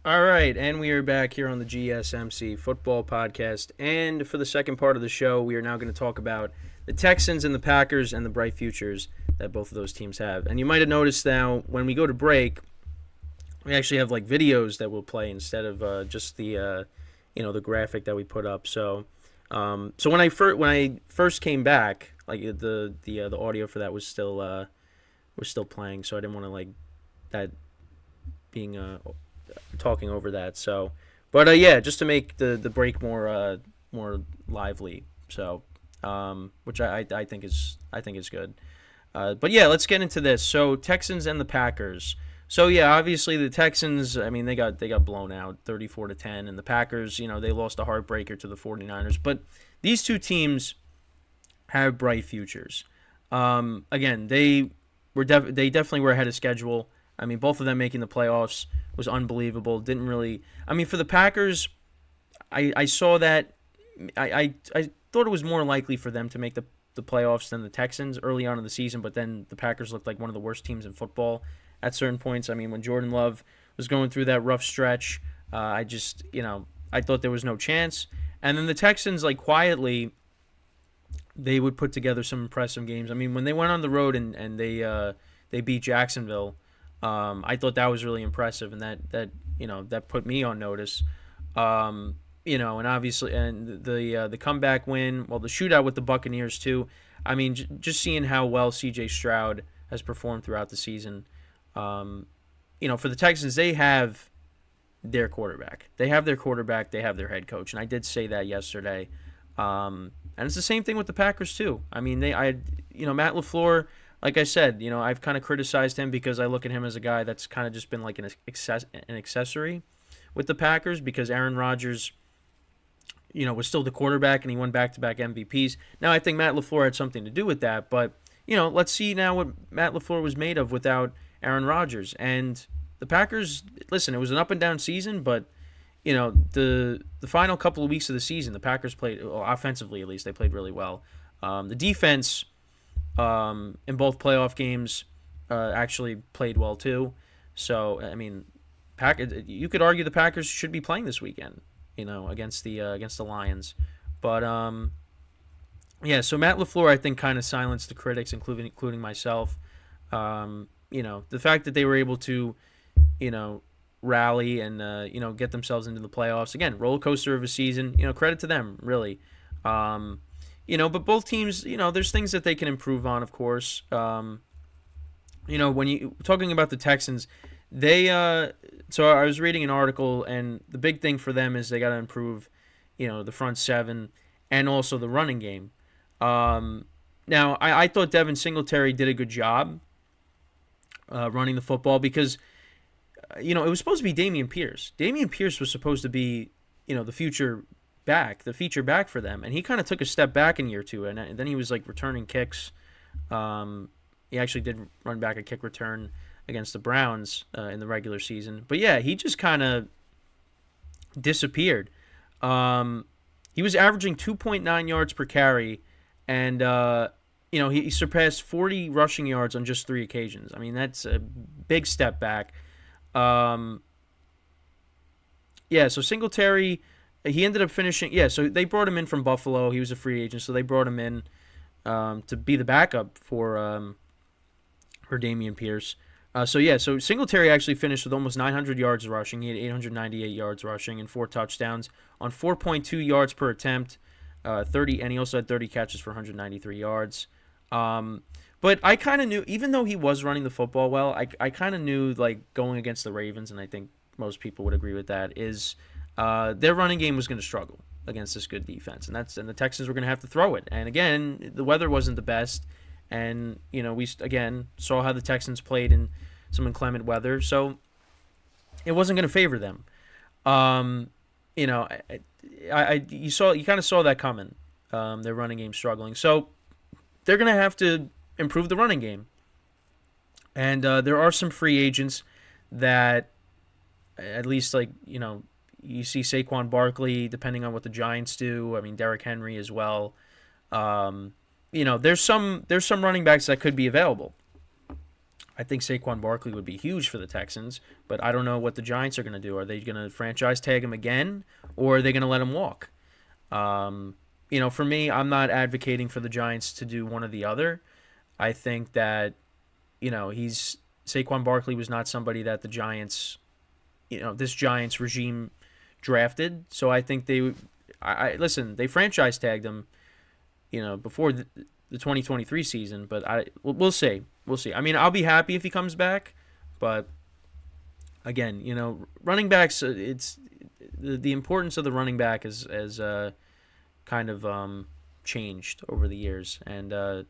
All right, and we are back here on the GSMC football podcast. And for the second part of the show, we are now going to talk about the Texans and the Packers and the bright futures that both of those teams have. And you might have noticed now when we go to break, we actually have like videos that we'll play instead of just the graphic that we put up. So when I first came back, like the audio for that was still playing. So I didn't want to like that being talking over that. So, but yeah, just to make the break more lively. So, which I think is good. But yeah, let's get into this. So Texans and the Packers. So yeah, obviously the Texans, I mean they got blown out 34-10, and the Packers, they lost a heartbreaker to the 49ers. But these two teams have bright futures. Again, they definitely were ahead of schedule. I mean, both of them making the playoffs was unbelievable. Didn't really. I mean, for the Packers, I saw that. I thought it was more likely for them to make the playoffs than the Texans early on in the season, but then the Packers looked like one of the worst teams in football at certain points. I mean, when Jordan Love was going through that rough stretch, I just, I thought there was no chance. And then the Texans, like quietly, they would put together some impressive games. I mean, when they went on the road and they beat Jacksonville. I thought that was really impressive, and that put me on notice. And obviously, and the comeback win, well, the shootout with the Buccaneers too. I mean, just seeing how well C.J. Stroud has performed throughout the season. For the Texans, they have their quarterback. They have their quarterback. They have their head coach, and I did say that yesterday. And it's the same thing with the Packers too. I mean, Matt LaFleur. Like I said, I've kind of criticized him because I look at him as a guy that's kind of just been like an accessory with the Packers because Aaron Rodgers, was still the quarterback and he won back-to-back MVPs. Now, I think Matt LaFleur had something to do with that, but, let's see now what Matt LaFleur was made of without Aaron Rodgers. And the Packers, listen, it was an up-and-down season, but, the final couple of weeks of the season, the Packers played, well, offensively at least, they played really well. The defense in both playoff games actually played well too. So I mean, you could argue the Packers should be playing this weekend, against the Lions. But yeah, so Matt LaFleur I think kind of silenced the critics, including myself. The fact that they were able to, rally and get themselves into the playoffs again, roller coaster of a season. Credit to them, really. But both teams, there's things that they can improve on, of course. When you talking about the Texans, they so I was reading an article, and the big thing for them is they got to improve, the front seven and also the running game. Now, I thought Devin Singletary did a good job running the football because, it was supposed to be Dameon Pierce. Dameon Pierce was supposed to be, the feature back for them, and he kind of took a step back in year two, and then he was like returning kicks. He actually did run back a kick return against the Browns in the regular season, but yeah, he just kind of disappeared. He was averaging 2.9 yards per carry, and he surpassed 40 rushing yards on just 3 occasions. I mean, that's a big step back. So Singletary. He ended up finishing, so they brought him in from Buffalo. He was a free agent, so they brought him in to be the backup for Dameon Pierce. So Singletary actually finished with almost 900 yards rushing. He had 898 yards rushing and 4 touchdowns on 4.2 yards per attempt, 30, and he also had 30 catches for 193 yards. But I kind of knew, even though he was running the football well, I kind of knew, like, going against the Ravens, and I think most people would agree with that, is their running game was going to struggle against this good defense, and the Texans were going to have to throw it. And again, the weather wasn't the best, and we again saw how the Texans played in some inclement weather, so it wasn't going to favor them. You kind of saw that coming. Their running game struggling, so they're going to have to improve the running game. And there are some free agents that, at least you see Saquon Barkley, depending on what the Giants do. I mean, Derrick Henry as well. There's some running backs that could be available. I think Saquon Barkley would be huge for the Texans, but I don't know what the Giants are going to do. Are they going to franchise tag him again, or are they going to let him walk? For me, I'm not advocating for the Giants to do one or the other. I think that, Saquon Barkley was not somebody that the Giants, this Giants regime drafted. So I think they franchise tagged him, before the 2023 season, but we'll see. We'll see. I mean, I'll be happy if he comes back, but again, running backs, it's the importance of the running back is kind of changed over the years, and they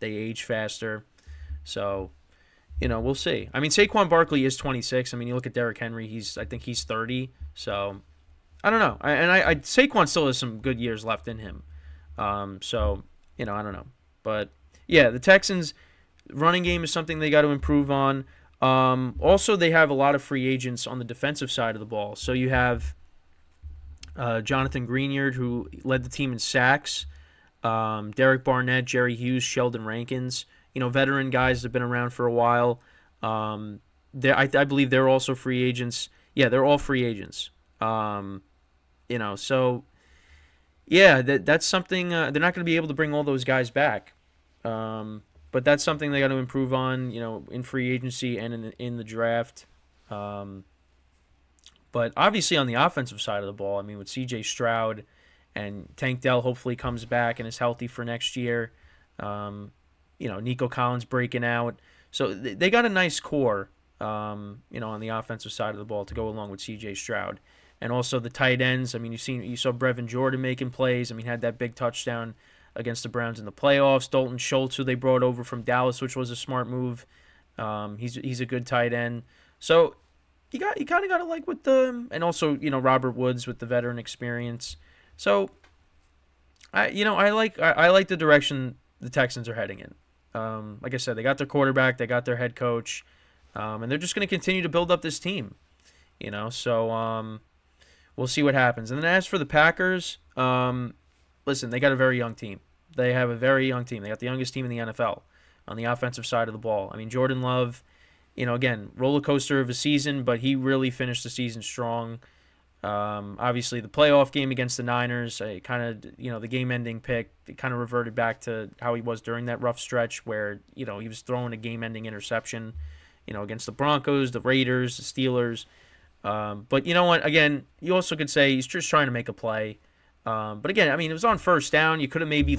age faster, so we'll see. I mean, Saquon Barkley is 26. I mean, you look at Derrick Henry, I think he's 30. So I don't know. Saquon still has some good years left in him. So I don't know. But yeah, the Texans' running game is something they got to improve on. Also, they have a lot of free agents on the defensive side of the ball. So you have Jonathan Greenard, who led the team in sacks. Derek Barnett, Jerry Hughes, Sheldon Rankins. Veteran guys that have been around for a while. I believe they're also free agents. Yeah, they're all free agents. So yeah, that's something. They're not going to be able to bring all those guys back. But that's something they got to improve on, in free agency and in the draft. But obviously on the offensive side of the ball, I mean, with C.J. Stroud and Tank Dell hopefully comes back and is healthy for next year. Nico Collins breaking out. So they got a nice core, on the offensive side of the ball to go along with C.J. Stroud. And also the tight ends. I mean, you saw Brevin Jordan making plays. I mean, had that big touchdown against the Browns in the playoffs. Dalton Schultz, who they brought over from Dallas, which was a smart move. He's a good tight end. So you kind of got to like with and also Robert Woods with the veteran experience. So I like the direction the Texans are heading in. Like I said, they got their quarterback, they got their head coach, and they're just going to continue to build up this team. So we'll see what happens. And then as for the Packers, listen, they got a very young team. They have a very young team. They got the youngest team in the NFL on the offensive side of the ball. I mean, Jordan Love, again, roller coaster of a season, but he really finished the season strong. Obviously, the playoff game against the Niners, the game-ending pick, it kind of reverted back to how he was during that rough stretch where, he was throwing a game-ending interception, against the Broncos, the Raiders, the Steelers. But you know what? Again, you also could say he's just trying to make a play. But again, I mean, it was on first down. You could have maybe,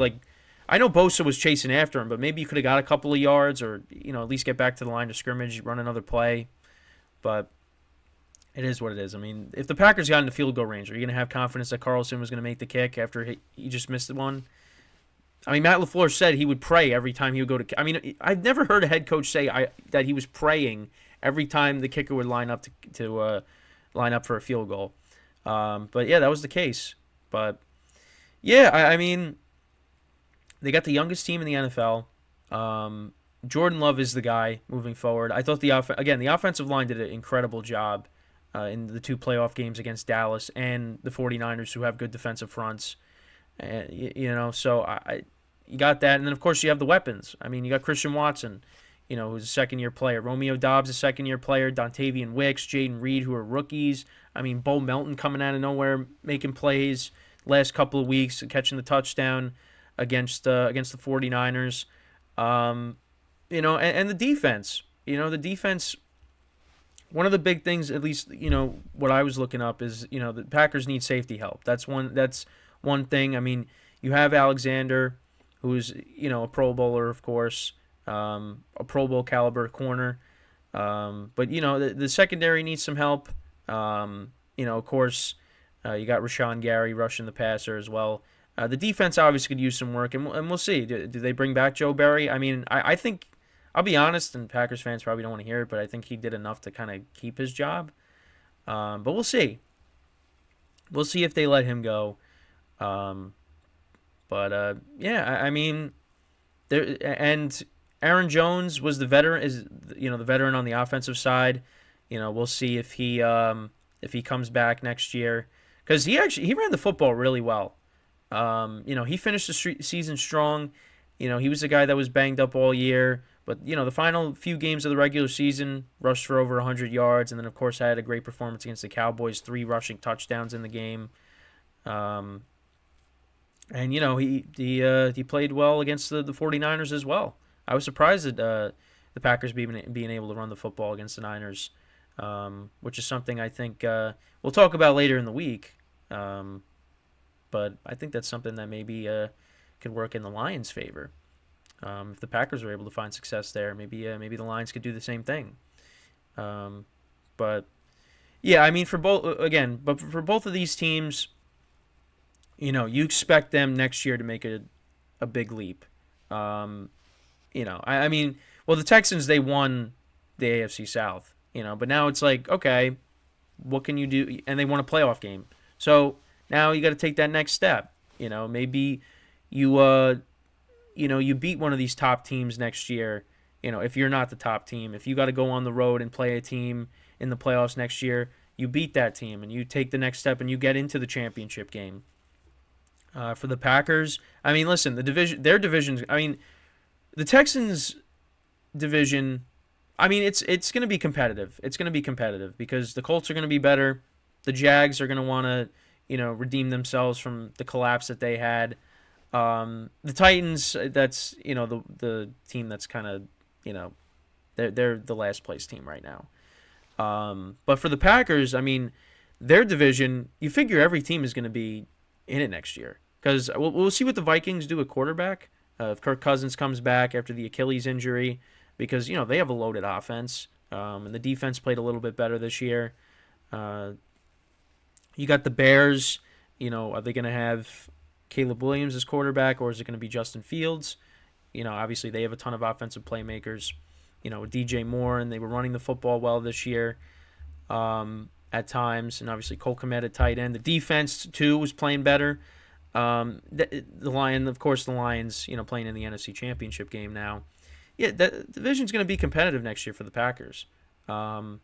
I know Bosa was chasing after him, but maybe you could have got a couple of yards or, at least get back to the line of scrimmage, run another play. But it is what it is. I mean, if the Packers got into field goal range, are you going to have confidence that Carlson was going to make the kick after he just missed one? I mean, Matt LaFleur said he would pray every time he would go to – I mean, I've never heard a head coach say that he was praying every time the kicker would line up to line up for a field goal. But, yeah, that was the case. But, yeah, I mean, they got the youngest team in the NFL. Jordan Love is the guy moving forward. I thought the offensive line did an incredible job in the two playoff games against Dallas and the 49ers, who have good defensive fronts. So you got that. And then, of course, you have the weapons. I mean, you got Christian Watson, who's a second-year player. Romeo Doubs, a second-year player. Dontavian Wicks, Jaden Reed, who are rookies. I mean, Bo Melton coming out of nowhere, making plays last couple of weeks, catching the touchdown against the 49ers. And the defense. The defense, one of the big things, at least, what I was looking up is, the Packers need safety help. That's one thing. I mean, you have Alexander, who's, a Pro Bowler, of course, a Pro Bowl caliber corner. But, the secondary needs some help. Of course, you got Rashawn Gary rushing the passer as well. The defense obviously could use some work, and we'll see. Do they bring back Joe Barry? I mean, I think, I'll be honest, and Packers fans probably don't want to hear it, but I think he did enough to kind of keep his job. But we'll see. We'll see if they let him go. I mean, there, and Aaron Jones was the veteran, the veteran on the offensive side. We'll see if he comes back next year, because he ran the football really well. He finished the season strong. He was the guy that was banged up all year, But, the final few games of the regular season, rushed for over 100 yards, and then, of course, had a great performance against the Cowboys, 3 rushing touchdowns in the game. And, he played well against the 49ers as well. I was surprised at the Packers being able to run the football against the Niners, which is something I think we'll talk about later in the week. But I think that's something that maybe could work in the Lions' favor. If the Packers are able to find success there, maybe the Lions could do the same thing. But yeah, I mean, for both of these teams, you expect them next year to make a big leap. I mean, well, the Texans, they won the AFC South, but now it's like, okay, what can you do? And they won a playoff game, so now you got to take that next step. Maybe you beat one of these top teams next year. If you're not the top team, if you got to go on the road and play a team in the playoffs next year, you beat that team and you take the next step and you get into the championship game. For the Packers, I mean, listen, their divisions. I mean, the Texans division. I mean, it's going to be competitive. It's going to be competitive because the Colts are going to be better. The Jags are going to want to, redeem themselves from the collapse that they had. The Titans, that's the team that's kind of they're the last place team right now. But for the Packers, I mean, their division, you figure every team is going to be in it next year because we'll see what the Vikings do at quarterback. If Kirk Cousins comes back after the Achilles injury, because they have a loaded offense, and the defense played a little bit better this year. You got the Bears. Are they going to have Caleb Williams as quarterback, or is it going to be Justin Fields? Obviously they have a ton of offensive playmakers. With DJ Moore, and they were running the football well this year at times, and obviously Cole Kmet at tight end. The defense too was playing better. The Lions, playing in the NFC Championship game now. Yeah, the division's going to be competitive next year for the Packers. But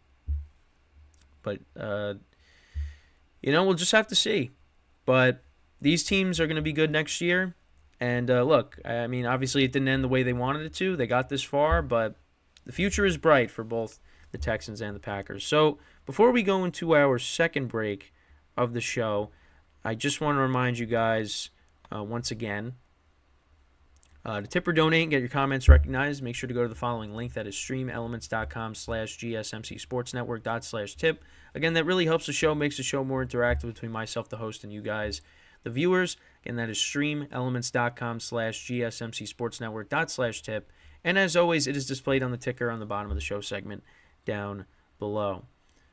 we'll just have to see. But these teams are going to be good next year. And look, I mean, obviously it didn't end the way they wanted it to. They got this far, but the future is bright for both the Texans and the Packers. So before we go into our second break of the show, I just want to remind you guys once again, to tip or donate and get your comments recognized, make sure to go to the following link. That is streamelements.com/gsmcsportsnetwork./tip. Again, that really helps the show, makes the show more interactive between myself, the host, and you guys, the viewers. Again, that is streamelements.com/gsmcsportsnetwork./tip. And as always, it is displayed on the ticker on the bottom of the show segment down below.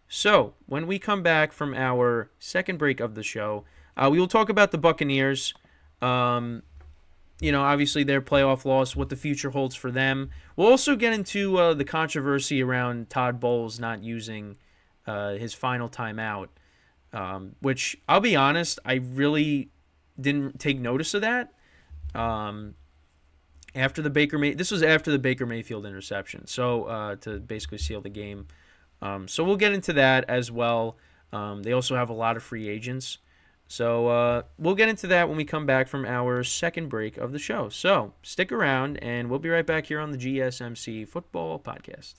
So, when we come back from our second break of the show, we will talk about the Buccaneers. Obviously their playoff loss, what the future holds for them. We'll also get into the controversy around Todd Bowles not using his final timeout, which I'll be honest, I really didn't take notice of that. After the Baker Mayfield interception, so to basically seal the game. So we'll get into that as well. They also have a lot of free agents. So we'll get into that when we come back from our second break of the show. So stick around, and we'll be right back here on the GSMC Football Podcast.